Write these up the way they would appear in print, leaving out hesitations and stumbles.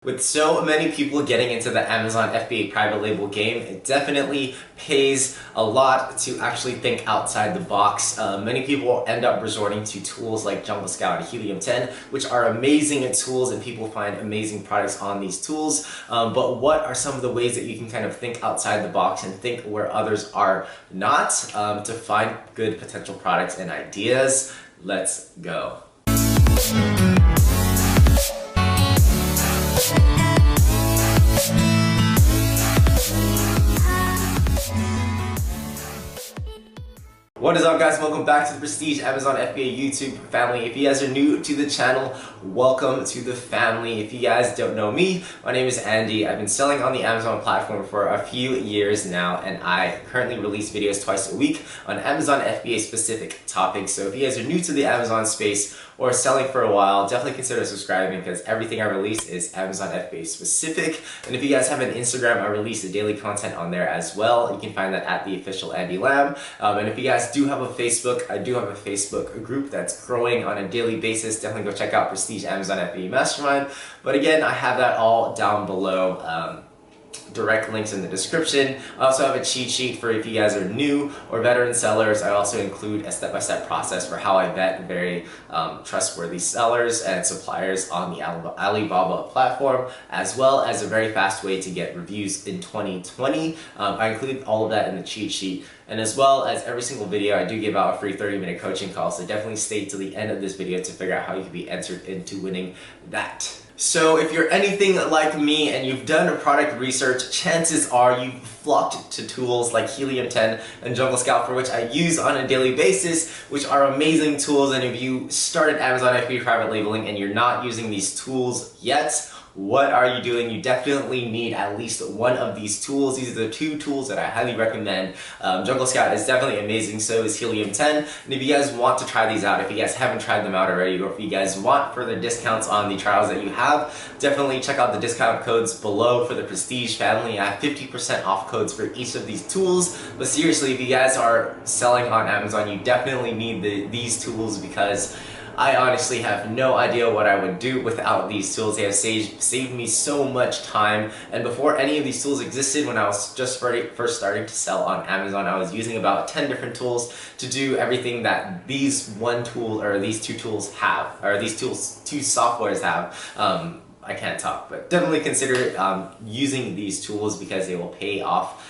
With so many people getting into the Amazon FBA private label game, it definitely pays a lot to actually think outside the box. Many people end up resorting to tools like Jungle Scout and Helium 10, which are amazing tools, and people find amazing products on these tools. But what are some of the ways that you can kind of think outside the box and think where others are not, to find good potential products and ideas? Let's go. What is up, guys? Welcome back to the Prestige Amazon FBA YouTube family. If you guys are new to the channel, welcome to the family. If you guys don't know me, my name is Andy. I've been selling on the Amazon platform for a few years now, and I currently release videos twice a week on Amazon FBA specific topics. So if you guys are new to the Amazon space or selling for a while, definitely consider subscribing because everything I release is Amazon FBA specific. And if you guys have an Instagram, I release the daily content on there as well. You can find that at the official Andy Lamb. And if you guys do have a Facebook, I do have a Facebook group that's growing on a daily basis. Definitely go check out Prestige Amazon FBA Mastermind. But again, I have that all down below. Direct links in the description. I also have a cheat sheet for if you guys are new or veteran sellers. I also include a step-by-step process for how I vet very trustworthy sellers and suppliers on the Alibaba platform, as well as a very fast way to get reviews in 2020. I include all of that in the cheat sheet. And as well as every single video, I do give out a free 30-minute coaching call. So definitely stay to the end of this video to figure out how you can be entered into winning that. So if you're anything like me and you've done product research, chances are you've flocked to tools like Helium 10 and Jungle Scout, for which I use on a daily basis, which are amazing tools. And if you started Amazon FBA private labeling and you're not using these tools yet, what are you doing? You definitely need at least one of these tools. These are the two tools that I highly recommend. Jungle Scout is definitely amazing, so is Helium 10. And if you guys want to try these out, if you guys haven't tried them out already, or if you guys want further discounts on the trials that you have, definitely check out the discount codes below for the Prestige family. I have 50% off codes for each of these tools. But seriously, if you guys are selling on Amazon, you definitely need these tools, because I honestly have no idea what I would do without these tools. They have saved me so much time. And before any of these tools existed, when I was just first starting to sell on Amazon, I was using about 10 different tools to do everything that these two tools have, or these two softwares have. I can't talk, but definitely consider using these tools because they will pay off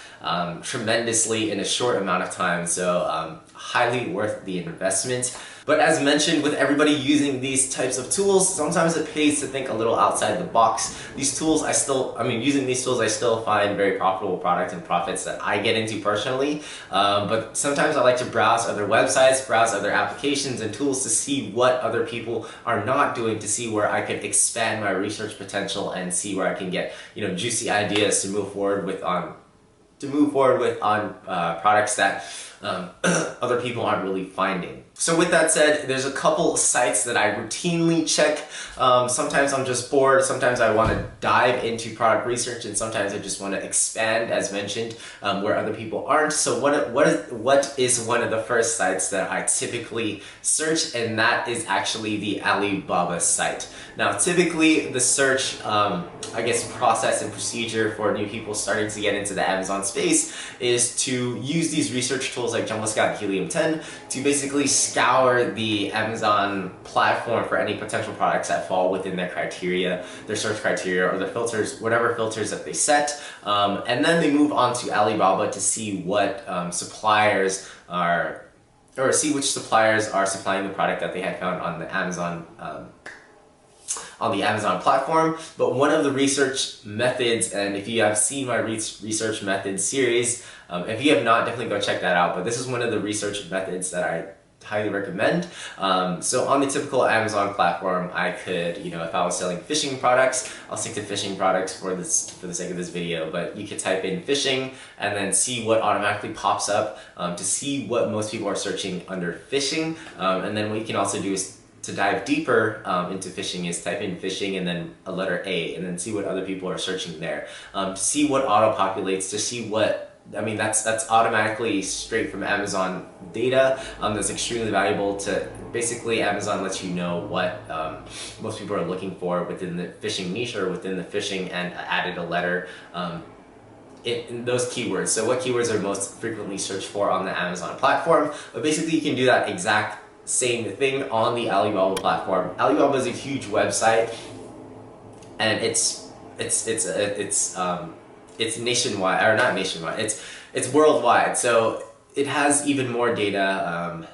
tremendously in a short amount of time. So highly worth the investment. But as mentioned, with everybody using these types of tools, sometimes it pays to think a little outside the box. These tools, using these tools, I still find very profitable products and profits that I get into personally. But sometimes I like to browse other websites, browse other applications and tools to see what other people are not doing, to see where I could expand my research potential and see where I can get, juicy ideas to move forward with on products that other people aren't really finding. So with that said, there's a couple sites that I routinely check. Sometimes I'm just bored, sometimes I want to dive into product research, and sometimes I just want to expand, as mentioned, where other people aren't. So what is one of the first sites that I typically search, and that is actually the Alibaba site. Now typically the search process and procedure for new people starting to get into the Amazon space is to use these research tools like Jungle Scout and Helium 10 to basically scour the Amazon platform for any potential products that fall within their criteria, their search criteria, or the filters, whatever filters that they set. And then they move on to Alibaba to see what suppliers are, or see which suppliers are supplying the product that they had found on the Amazon platform. But one of the research methods, and if you have seen my research methods series, if you have not, definitely go check that out. But this is one of the research methods that I highly recommend. So on the typical Amazon platform, I could, if I was selling fishing products, I'll stick to fishing products for the sake of this video, but you could type in fishing and then see what automatically pops up to see what most people are searching under fishing. And then what you can also do is, to dive deeper into fishing, is type in fishing and then a letter A, and then see what other people are searching there. To see what auto-populates, to see what I mean, that's automatically straight from Amazon data. That's extremely valuable to basically Amazon lets you know what most people are looking for within the fishing niche or within the fishing, and added a letter in those keywords. So what keywords are most frequently searched for on the Amazon platform? But basically you can do that exact same thing on the Alibaba platform. Alibaba is a huge website, and it's nationwide, or not nationwide, it's worldwide. So it has even more data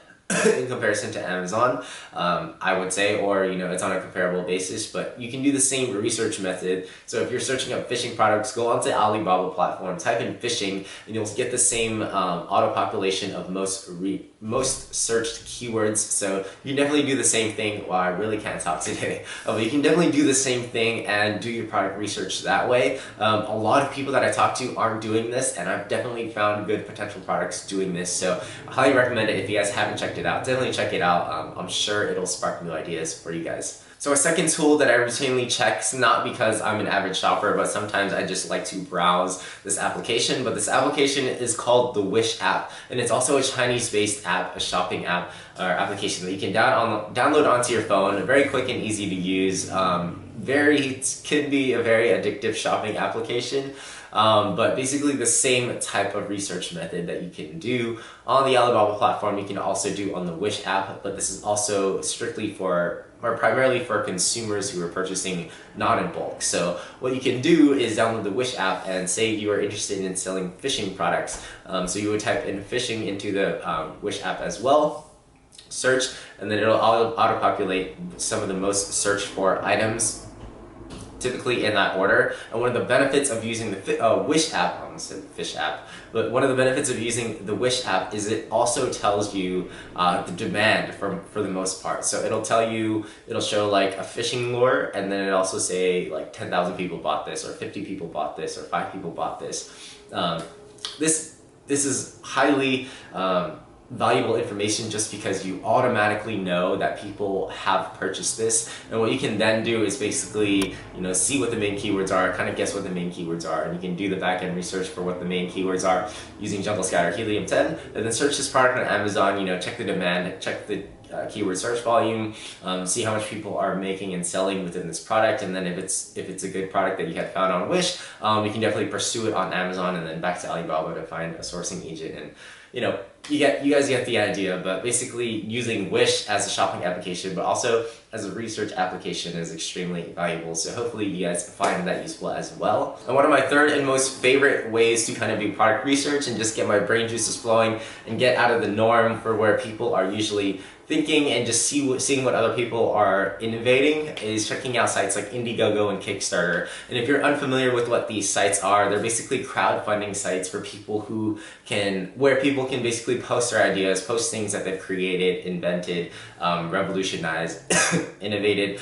in comparison to Amazon, I would say, or it's on a comparable basis, but you can do the same research method. So if you're searching up fishing products, go onto Alibaba platform, type in fishing, and you'll get the same auto population of most searched keywords. So you can definitely do the same thing. Well, I really can't talk today, but you can definitely do the same thing and do your product research that way. A lot of people that I talk to aren't doing this, and I've definitely found good potential products doing this. So I highly recommend it. If you guys haven't checked it out, definitely check it out. I'm sure it'll spark new ideas for you guys. So a second tool that I routinely check, not because I'm an avid shopper, but sometimes I just like to browse this application. But this application is called the Wish app, and it's also a Chinese-based app, a shopping app or application that you can download onto your phone. Very quick and easy to use. Can be a very addictive shopping application. But basically the same type of research method that you can do on the Alibaba platform, you can also do on the Wish app, but this is also strictly for, or primarily for, consumers who are purchasing not in bulk. So what you can do is download the Wish app, and say you are interested in selling fishing products. So you would type in fishing into the Wish app as well, search, and then it'll auto-populate some of the most searched for items, typically in that order. And one of the benefits of using the Wish app, I almost said fish app, but one of the benefits of using the Wish app is it also tells you the demand for the most part. So it'll show like a fishing lure, and then it also say like 10,000 people bought this, or 50 people bought this, or 5 people bought this. This is highly valuable information, just because you automatically know that people have purchased this. And what you can then do is basically see what the main keywords are, kind of guess what the main keywords are, and you can do the back-end research for what the main keywords are using Jungle Scout or Helium-10, and then search this product on Amazon, check the demand, check the keyword search volume, see how much people are making and selling within this product, and then if it's a good product that you had found on Wish, you can definitely pursue it on Amazon, and then back to Alibaba to find a sourcing agent. And you guys get the idea. But basically using Wish as a shopping application, but also as a research application, is extremely valuable. So hopefully you guys find that useful as well. And one of my third and most favorite ways to kind of do product research and just get my brain juices flowing and get out of the norm for where people are usually thinking, and just seeing what other people are innovating, is checking out sites like Indiegogo and Kickstarter. And if you're unfamiliar with what these sites are, they're basically crowdfunding sites for people where people can basically post their ideas, post things that they've created, invented, revolutionized, innovated.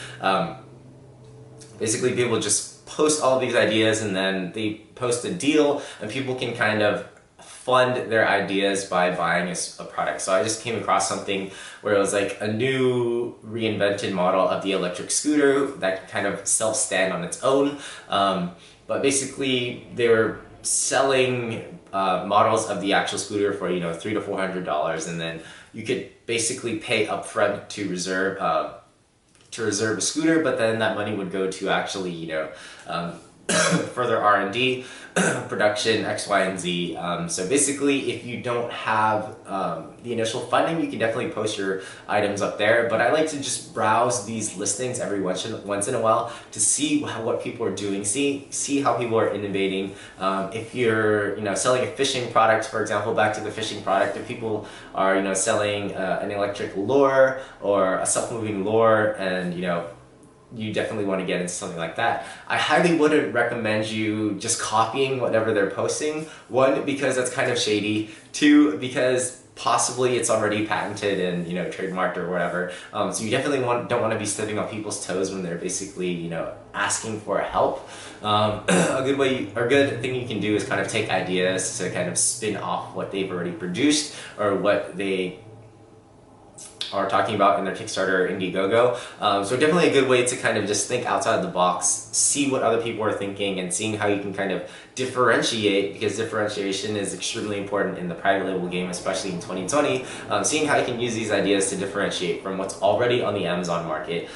Basically people just post all of these ideas, and then they post a deal, and people can kind of fund their ideas by buying a product. So I just came across something where it was like a new reinvented model of the electric scooter that can kind of self-stand on its own. But basically they were selling models of the actual scooter for $300 to $400, and then you could basically pay upfront to reserve a scooter, but then that money would go to actually further R&D, production, X, Y, and Z. So basically, if you don't have the initial funding, you can definitely post your items up there. But I like to just browse these listings every once in a while to see what people are doing, see how people are innovating. If you're selling a fishing product, for example, back to the fishing product, if people are selling an electric lure or a self-moving lure, and you definitely want to get into something like that, I highly wouldn't recommend you just copying whatever they're posting. One, because that's kind of shady. Two, because possibly it's already patented and trademarked or whatever. So you definitely don't want to be stepping on people's toes when they're basically asking for help. A good thing you can do is kind of take ideas to kind of spin off what they've already produced, or what they are talking about in their Kickstarter or Indiegogo. So definitely a good way to kind of just think outside the box, see what other people are thinking, and seeing how you can kind of differentiate, because differentiation is extremely important in the private label game, especially in 2020. Seeing how you can use these ideas to differentiate from what's already on the Amazon market,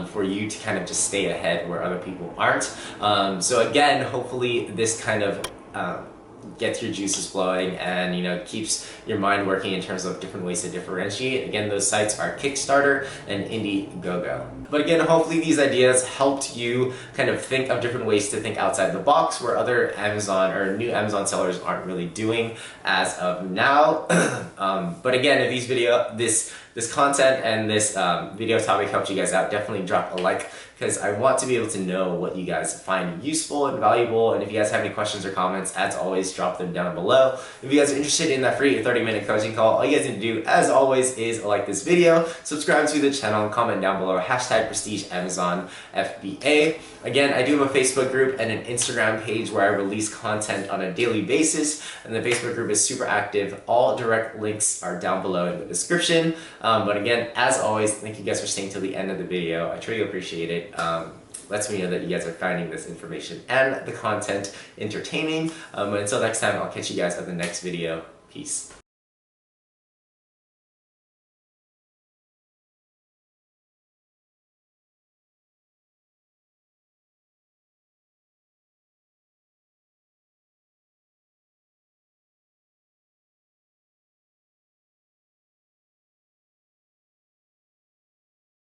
for you to kind of just stay ahead where other people aren't. So again, hopefully this kind of gets your juices flowing and, you know, keeps your mind working in terms of different ways to differentiate. Again, those sites are Kickstarter and Indiegogo. But again, hopefully these ideas helped you kind of think of different ways to think outside the box where other Amazon or new Amazon sellers aren't really doing as of now. But again, if this content and this video topic helped you guys out, definitely drop a like, because I want to be able to know what you guys find useful and valuable. And if you guys have any questions or comments, as always, drop them down below. If you guys are interested in that free 30-minute coaching call, all you guys need to do, as always, is like this video, subscribe to the channel, and comment down below, #PrestigeAmazonFBA. Again, I do have a Facebook group and an Instagram page where I release content on a daily basis, and the Facebook group is super active. All direct links are down below in the description. But again, as always, thank you guys for staying till the end of the video. I truly appreciate it. Lets me know that you guys are finding this information and the content entertaining. But until next time, I'll catch you guys at the next video. Peace.